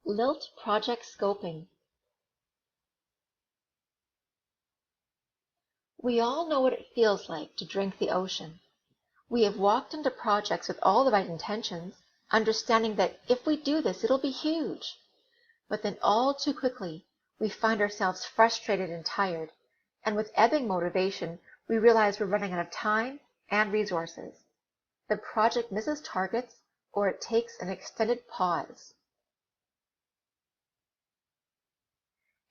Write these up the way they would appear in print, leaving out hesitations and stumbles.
Lilt project scoping. We all know what it feels like to drink the ocean. We have walked into projects with all the right intentions, understanding that if we do this, it'll be huge. But then all too quickly, we find ourselves frustrated and tired, and with ebbing motivation, we realize we're running out of time and resources. The project misses targets, or it takes an extended pause.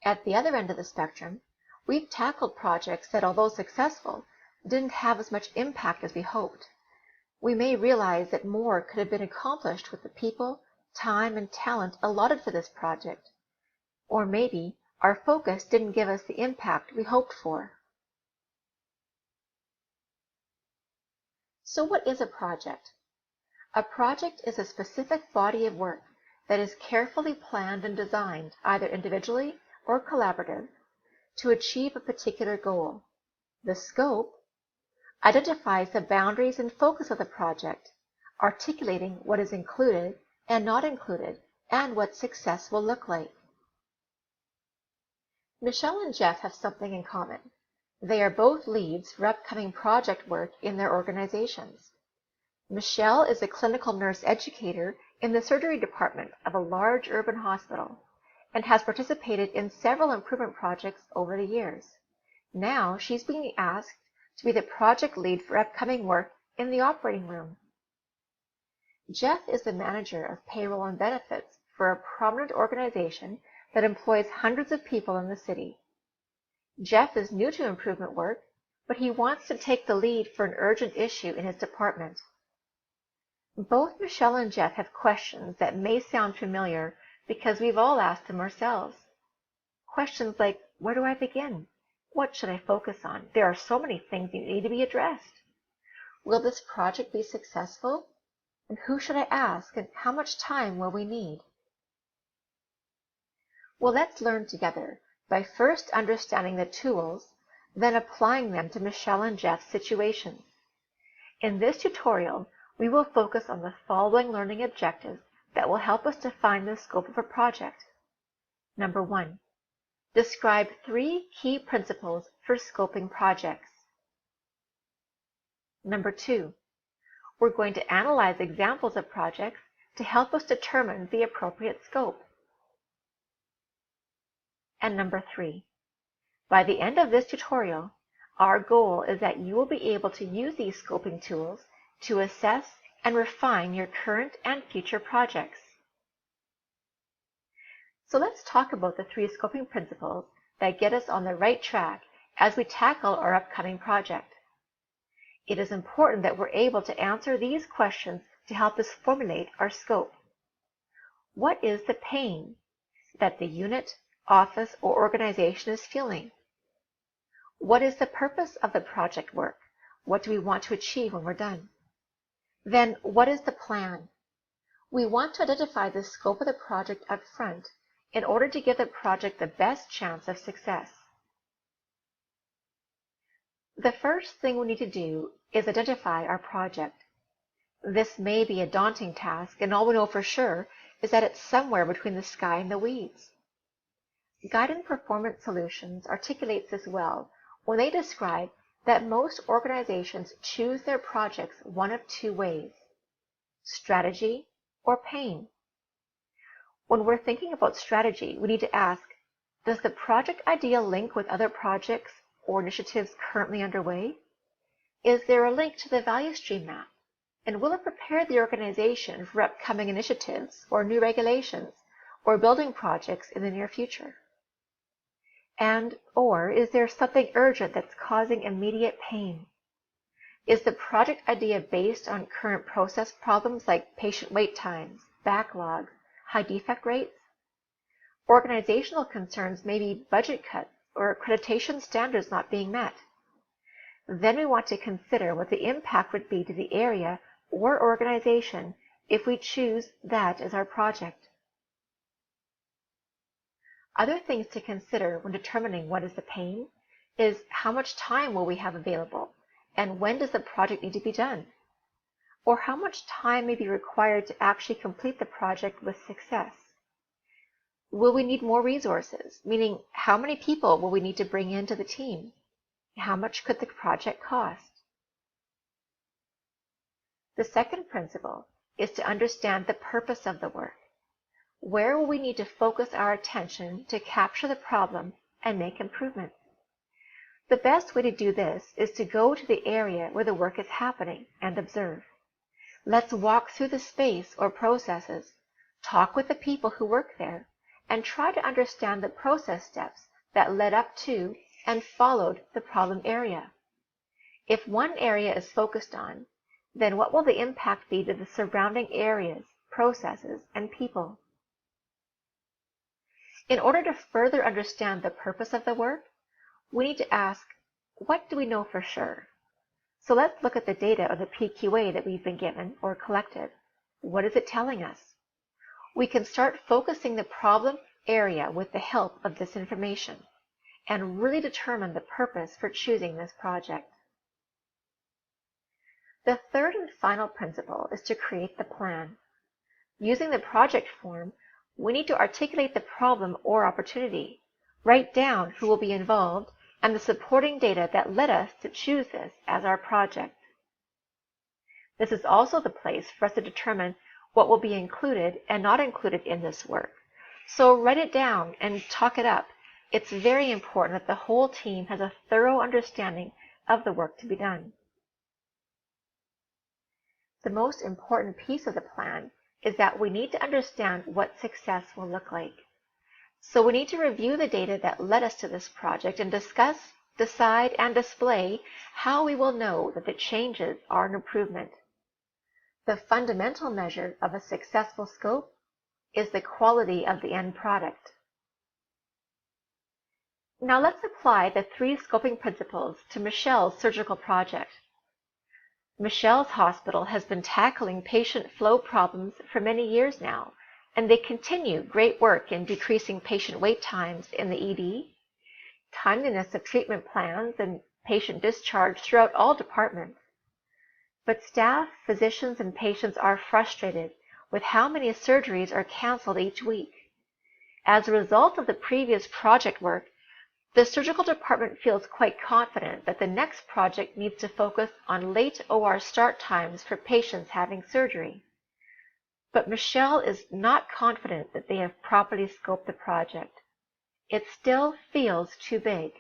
At the other end of the spectrum, we've tackled projects that, although successful, didn't have as much impact as we hoped. We may realize that more could have been accomplished with the people, time, and talent allotted for this project. Or maybe our focus didn't give us the impact we hoped for. So what is a project? A project is a specific body of work that is carefully planned and designed, either individually or collaborative, to achieve a particular goal. The scope identifies the boundaries and focus of the project, articulating what is included and not included, and what success will look like. Michelle and Jeff have something in common. They are both leads for upcoming project work in their organizations. Michelle is a clinical nurse educator in the surgery department of a large urban hospital and has participated in several improvement projects over the years. Now she's being asked to be the project lead for upcoming work in the operating room. Jeff is the manager of payroll and benefits for a prominent organization that employs hundreds of people in the city. Jeff is new to improvement work, but he wants to take the lead for an urgent issue in his department. Both Michelle and Jeff have questions that may sound familiar because we've all asked them ourselves. Questions like, where do I begin? What should I focus on? There are so many things that need to be addressed. Will this project be successful? And who should I ask? And how much time will we need? Well, let's learn together by first understanding the tools, then applying them to Michelle and Jeff's situations. In this tutorial, we will focus on the following learning objectives that will help us define the scope of a project. Number 1. Describe 3 key principles for scoping projects. Number 2. We're going to analyze examples of projects to help us determine the appropriate scope. And number 3. By the end of this tutorial, our goal is that you will be able to use these scoping tools to assess and refine your current and future projects. So let's talk about the 3 scoping principles that get us on the right track as we tackle our upcoming project. It is important that we're able to answer these questions to help us formulate our scope. What is the pain that the unit, office, or organization is feeling? What is the purpose of the project work? What do we want to achieve when we're done? Then, what is the plan? We want to identify the scope of the project up front in order to give the project the best chance of success. The first thing we need to do is identify our project. This may be a daunting task, and all we know for sure is that it's somewhere between the sky and the weeds. Guidance Performance Solutions articulates this well when they describe that most organizations choose their projects one of 2 ways: strategy or pain. When we're thinking about strategy, we need to ask, does the project idea link with other projects or initiatives currently underway? Is there a link to the value stream map? And will it prepare the organization for upcoming initiatives or new regulations or building projects in the near future? Or is there something urgent that's causing immediate pain? Is the project idea based on current process problems like patient wait times, backlogs, high defect rates? Organizational concerns may be budget cuts or accreditation standards not being met. Then we want to consider what the impact would be to the area or organization if we choose that as our project. Other things to consider when determining what is the pain is how much time will we have available, and when does the project need to be done? Or how much time may be required to actually complete the project with success? Will we need more resources? Meaning, how many people will we need to bring into the team? How much could the project cost? The second principle is to understand the purpose of the work. Where will we need to focus our attention to capture the problem and make improvements? The best way to do this is to go to the area where the work is happening and observe. Let's walk through the space or processes, talk with the people who work there, and try to understand the process steps that led up to and followed the problem area. If one area is focused on, then what will the impact be to the surrounding areas, processes, and people? In order to further understand the purpose of the work, we need to ask, what do we know for sure? So let's look at the data or the PQA that we've been given or collected. What is it telling us? We can start focusing the problem area with the help of this information and really determine the purpose for choosing this project. The third and final principle is to create the plan. Using the project form, we need to articulate the problem or opportunity, write down who will be involved, and the supporting data that led us to choose this as our project. This is also the place for us to determine what will be included and not included in this work. So write it down and talk it up. It's very important that the whole team has a thorough understanding of the work to be done. The most important piece of the plan is that we need to understand what success will look like. So we need to review the data that led us to this project and discuss, decide, and display how we will know that the changes are an improvement. The fundamental measure of a successful scope is the quality of the end product. Now let's apply the 3 scoping principles to Michelle's surgical project. Michelle's hospital has been tackling patient flow problems for many years now, and they continue great work in decreasing patient wait times in the ED, timeliness of treatment plans, and patient discharge throughout all departments. But staff, physicians, and patients are frustrated with how many surgeries are canceled each week. As a result of the previous project work, the surgical department feels quite confident that the next project needs to focus on late OR start times for patients having surgery. But Michelle is not confident that they have properly scoped the project. It still feels too big.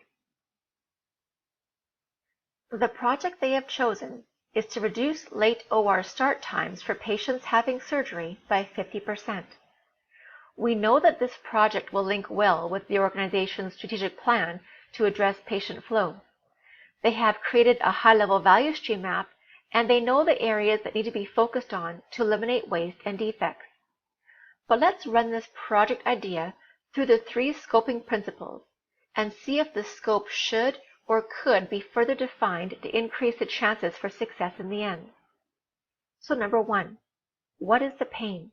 The project they have chosen is to reduce late OR start times for patients having surgery by 50%. We know that this project will link well with the organization's strategic plan to address patient flow. They have created a high-level value stream map, and they know the areas that need to be focused on to eliminate waste and defects. But let's run this project idea through the 3 scoping principles and see if the scope should or could be further defined to increase the chances for success in the end. So number 1, what is the pain?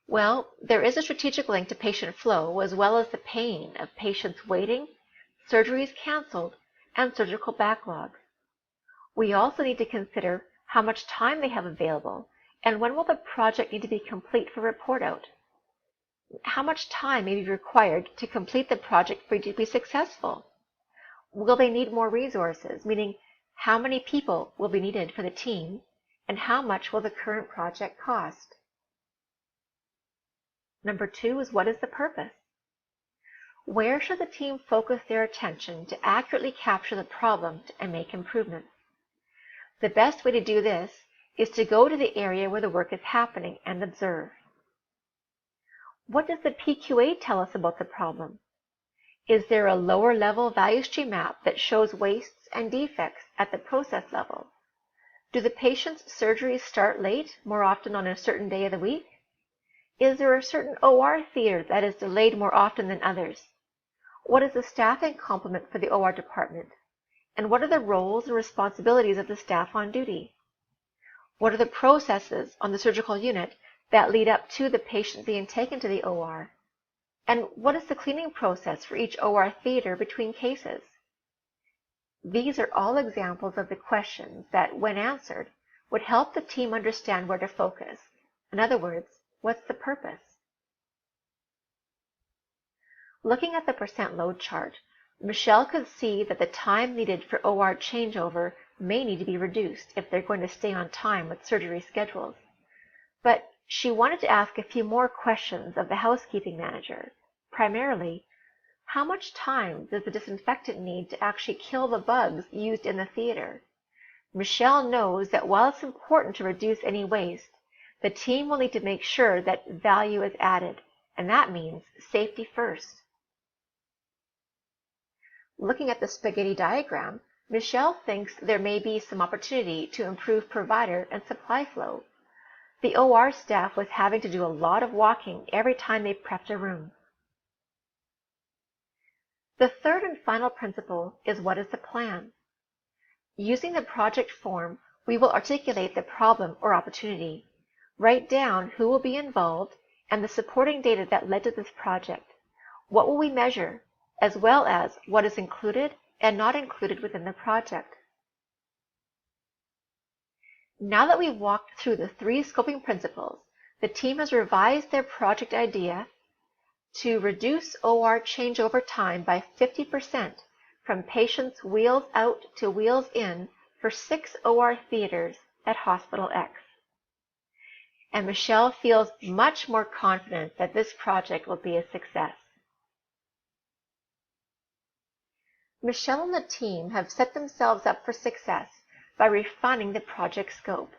Well, there is a strategic link to patient flow as well as the pain of patients waiting, surgeries canceled, and surgical backlogs. We also need to consider how much time they have available and when will the project need to be complete for report out. How much time may be required to complete the project for it to be successful? Will they need more resources, meaning how many people will be needed for the team, and how much will the current project cost? Number 2 is what is the purpose? Where should the team focus their attention to accurately capture the problem and make improvements? The best way to do this is to go to the area where the work is happening and observe. What does the PQA tell us about the problem? Is there a lower level value stream map that shows wastes and defects at the process level? Do the patient's surgeries start late, more often on a certain day of the week? Is there a certain OR theater that is delayed more often than others? What is the staffing complement for the OR department? And what are the roles and responsibilities of the staff on duty? What are the processes on the surgical unit that lead up to the patient being taken to the OR? And what is the cleaning process for each OR theater between cases? These are all examples of the questions that, when answered, would help the team understand where to focus. In other words, what's the purpose? Looking at the percent load chart, Michelle could see that the time needed for OR changeover may need to be reduced if they're going to stay on time with surgery schedules. But she wanted to ask a few more questions of the housekeeping manager. Primarily, how much time does the disinfectant need to actually kill the bugs used in the theater? Michelle knows that while it's important to reduce any waste, the team will need to make sure that value is added, and that means safety first. Looking at the spaghetti diagram, Michelle thinks there may be some opportunity to improve provider and supply flow. The OR staff was having to do a lot of walking every time they prepped a room. The third and final principle is what is the plan? Using the project form, we will articulate the problem or opportunity, write down who will be involved and the supporting data that led to this project. What will we measure, as well as what is included and not included within the project. Now that we've walked through the 3 scoping principles, the team has revised their project idea to reduce OR changeover time by 50% from patients wheels out to wheels in for 6 OR theaters at Hospital X. And Michelle feels much more confident that this project will be a success. Michelle and the team have set themselves up for success by refining the project scope.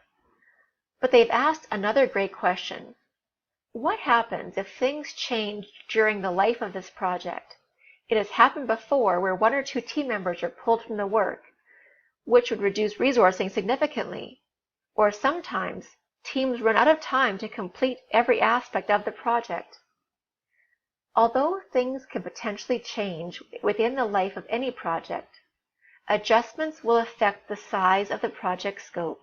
But they've asked another great question. What happens if things change during the life of this project? It has happened before where 1 or 2 team members are pulled from the work, which would reduce resourcing significantly. Or sometimes, teams run out of time to complete every aspect of the project. Although things can potentially change within the life of any project, adjustments will affect the size of the project scope.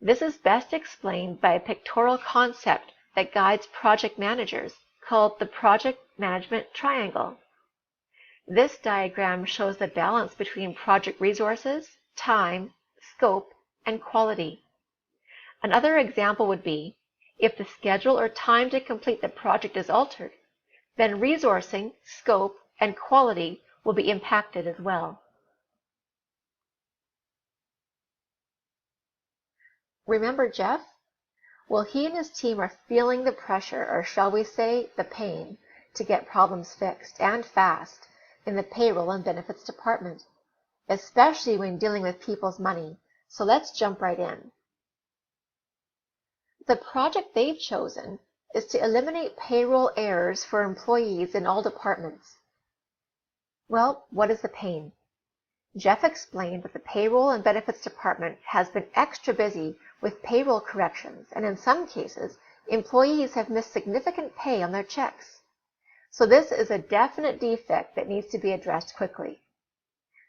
This is best explained by a pictorial concept that guides project managers called the Project Management Triangle. This diagram shows the balance between project resources, time, scope, and quality. Another example would be, if the schedule or time to complete the project is altered, then resourcing, scope, and quality will be impacted as well. Remember Jeff? Well, he and his team are feeling the pressure, or shall we say, the pain, to get problems fixed, and fast, in the payroll and benefits department, especially when dealing with people's money. So let's jump right in. The project they've chosen is to eliminate payroll errors for employees in all departments. Well, what is the pain? Jeff explained that the payroll and benefits department has been extra busy with payroll corrections, and in some cases, employees have missed significant pay on their checks. So this is a definite defect that needs to be addressed quickly.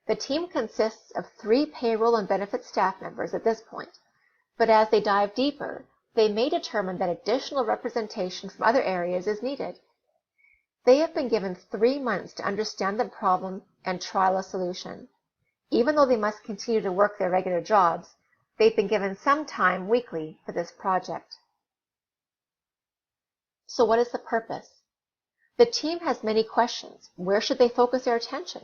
The team consists of 3 payroll and benefits staff members at this point, but as they dive deeper, they may determine that additional representation from other areas is needed. They have been given 3 months to understand the problem and trial a solution. Even though they must continue to work their regular jobs, they've been given some time weekly for this project. So what is the purpose? The team has many questions. Where should they focus their attention?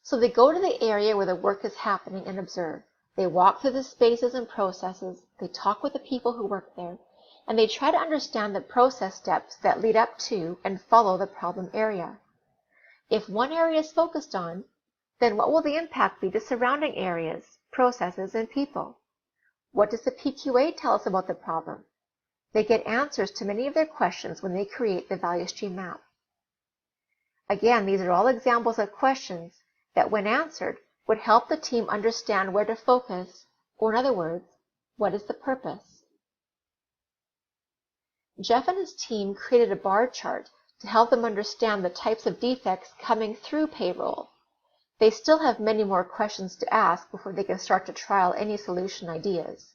So they go to the area where the work is happening and observe. They walk through the spaces and processes, they talk with the people who work there, and they try to understand the process steps that lead up to and follow the problem area. If one area is focused on, then what will the impact be to surrounding areas, processes, and people? What does the PQA tell us about the problem? They get answers to many of their questions when they create the value stream map. Again, these are all examples of questions that, when answered, would help the team understand where to focus, or in other words, what is the purpose? Jeff and his team created a bar chart to help them understand the types of defects coming through payroll. They still have many more questions to ask before they can start to trial any solution ideas.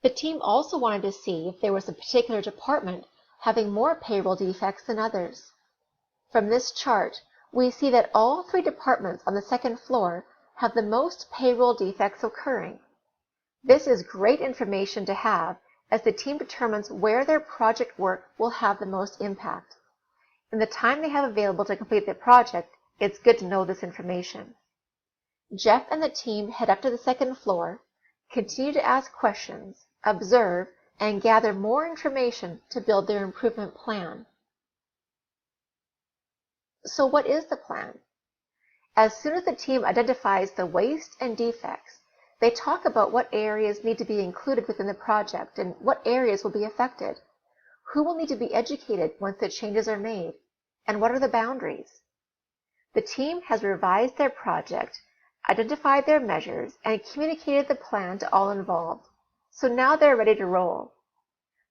The team also wanted to see if there was a particular department having more payroll defects than others. From this chart, we see that all 3 departments on the 2nd floor have the most payroll defects occurring. This is great information to have as the team determines where their project work will have the most impact. In the time they have available to complete the project, it's good to know this information. Jeff and the team head up to the second floor, continue to ask questions, observe, and gather more information to build their improvement plan. So what is the plan? As soon as the team identifies the waste and defects, they talk about what areas need to be included within the project and what areas will be affected, who will need to be educated once the changes are made, and what are the boundaries. The team has revised their project, identified their measures, and communicated the plan to all involved, so now they're ready to roll.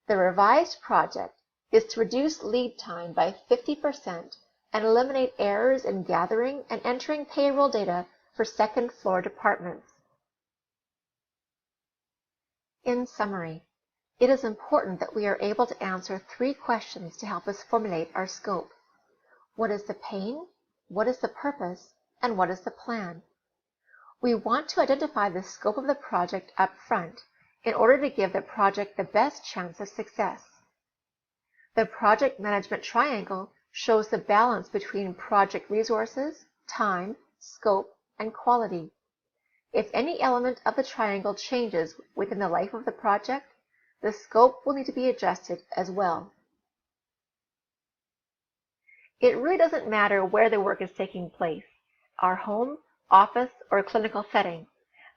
The revised project is to reduce lead time by 50% and eliminate errors in gathering and entering payroll data for second floor departments. In summary, it is important that we are able to answer 3 questions to help us formulate our scope. What is the pain? What is the purpose? And what is the plan? We want to identify the scope of the project up front in order to give the project the best chance of success. The project management triangle shows the balance between project resources, time, scope, and quality. If any element of the triangle changes within the life of the project, the scope will need to be adjusted as well. It really doesn't matter where the work is taking place, our home, office, or clinical setting.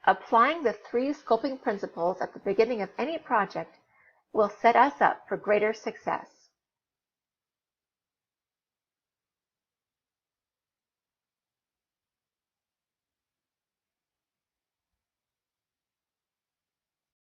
Applying the 3 scoping principles at the beginning of any project will set us up for greater success.